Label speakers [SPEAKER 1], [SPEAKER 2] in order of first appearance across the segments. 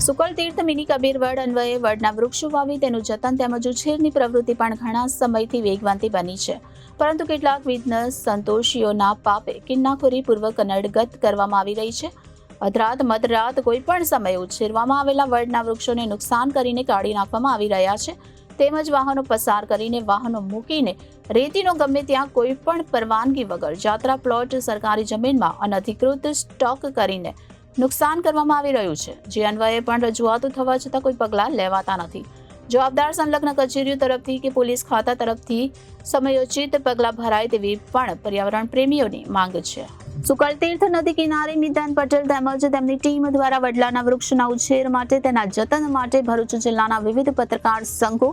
[SPEAKER 1] સુકલ તીર્થ mini Kabir વડ અન્વયે વડના વૃક્ષો વાવી તેનું જતન તેમજ ઉછેરની પ્રવૃત્તિ પણ ઘણા સમયથી વેગવંતી બની છે, પરંતુ કેટલાક વિઘ્ન સંતોષીઓના પાપે કિન્નાખોરીપૂર્વક નડગત કરવામાં આવી રહી છે. અધરાત મધરાત કોઈ પણ સમયે ઉછેરવામાં આવેલા વડના વૃક્ષોને નુકસાન કરીને કાઢી નાખવામાં આવી રહ્યા છે, તેમજ વાહનો પસાર કરીને વાહનો મૂકીને રેતીનો ગમે ત્યાં કોઈ પણ પરવાનગી વગર જાત્રા પ્લોટ સરકારી જમીનમાં અનધિકૃત સ્ટોક કરીને નુકસાન કરવામાં આવી રહ્યું છે, જે અન્વયે પણ રજૂઆતો થવા છતાં કોઈ પગલાં લેવાતા નથી. જવાબદાર સંલગ્ન કચેરીઓ તરફથી કે પોલીસ ખાતા તરફથી સમયોચિત પગલાં ભરાય તેવી પણ પર્યાવરણ પ્રેમીઓની માંગ છે. સુકલ તીર્થ નદી કિનારે નિદાન પટેલ તેમજ તેમની ટીમ દ્વારા વડલાના વૃક્ષના ઉછેર માટે તેના જતન માટે ભરૂચ જિલ્લાના વિવિધ પત્રકાર સંઘો,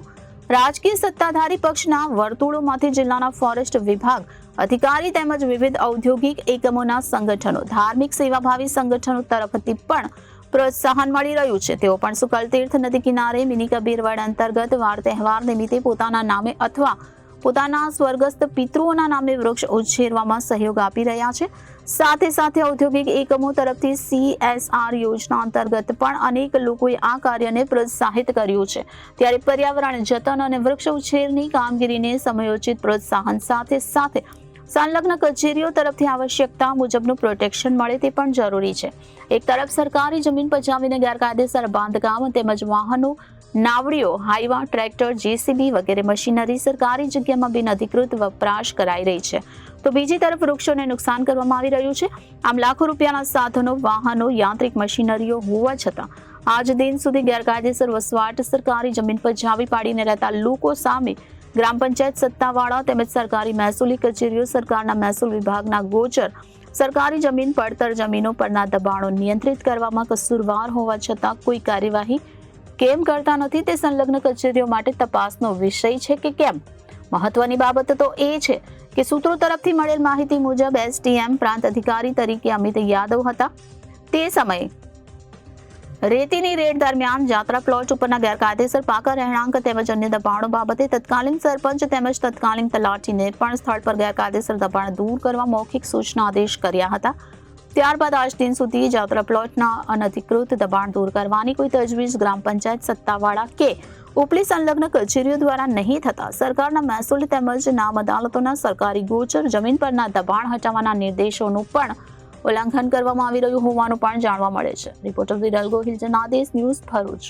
[SPEAKER 1] રાજકીય સત્તાધારી પક્ષના વર્તુળોમાંથી જિલ્લાના ફોરેસ્ટ વિભાગ અધિકારી તેમજ વિવિધ ઔદ્યોગિક એકમોના સંગઠનો, ધાર્મિક સેવાભાવી સંગઠનો તરફથી પણ પ્રોત્સાહન મળી રહ્યું છે. તેઓ પણ સુકલ તીર્થ નદી કિનારે મિની કબીર વડ અંતર્ગત વાર તહેવાર નિમિત્તે પોતાના નામે અથવા પોતાના સ્વર્ગસ્થ પિતૃઓના નામે વૃક્ષ ઉછેરવામાં સહયોગ આપી રહ્યા છે. સાથે સાથે ઔદ્યોગિક એકમો તરફથી CSR યોજના અંતર્ગત પણ અનેક લોકોએ આ કાર્યને પ્રોત્સાહિત કર્યું છે. ત્યારે પર્યાવરણ જતન અને વૃક્ષ ઉછેરની કામગીરીને સમયોચિત પ્રોત્સાહન સાથે સાથે સંલગ્ન કચેરીઓ તરફથી આવશ્યકતા મુજબનું પ્રોટેક્શન મળે તે પણ જરૂરી છે. એક તરફ સરકારી જમીન પચાવીને ગેરકાયદેસર બાંધકામ તેમજ વાહનો, નાવડીઓ, હાઈવા, ટ્રેક્ટર, JCB વગેરે મશીનરી સરકારી જગ્યામાં બિનઅધિકૃત વપરાશ કરાઈ રહી છે, તો બીજી તરફ વૃક્ષોને નુકસાન કરવામાં આવી રહ્યું છે. આમ લાખો રૂપિયાના સાધનો, વાહનો, યાંત્રિક મશીનરીઓ હોવા છતાં આજ દિન સુધી ગેરકાયદેસર વસવાટ સરકારી જમીન પચાવી પાડીને રહેતા લોકો સામે ગ્રામ પંચાયત સત્તાવાળા તેમજ સરકારી મહેસૂલી કચેરીઓ, સરકારના મહેસૂલ વિભાગના ગોચર સરકારી જમીન, પડતર જમીનો પરના દબાણો નિયંત્રિત કરવામાં કસૂરવાર હોવા છતાં કોઈ કાર્યવાહી કેમ કરતા નથી તે સંલગ્ન કચેરીઓ માટે તપાસનો વિષય છે કે કેમ? મહત્વની બાબત તો એ છે કે સૂત્રો તરફથી મળેલ માહિતી મુજબ STM પ્રાંત અધિકારી તરીકે અમિત યાદવ હતા. તે સમયે રેતીની રેડ દરમિયાન જાત્રા પ્લોટ ઉપરના ગેરકાયદેસર પાકા રહેણાંક તેમજ અન્ય દબાણો બાબતે તત્કાલીન સરપંચ તેમજ તત્કાલીન તલાટીને પણ સ્થળ પર ગેરકાયદેસર દબાણ દૂર કરવા મૌખિક સૂચના આદેશ કર્યા હતા. ત્યારબાદ આજ દિન સુધી જાત્રા પ્લોટના અનધિકૃત દબાણ દૂર કરવાની કોઈ તજવીજ ગ્રામ પંચાયત સત્તાવાળા કે ઉપલી સંલગ્ન કચેરીઓ દ્વારા નહીં થતા સરકારના મહેસૂલ તેમજ નામ અદાલતોના સરકારી ગોચર જમીન પરના દબાણ હટાવવાના નિર્દેશોનું પણ ઉલ્લંઘન કરવામાં આવી રહ્યું હોવાનું પણ જાણવા મળે છે. Reporter Viral Gohil, Janadesh news, Bharuch.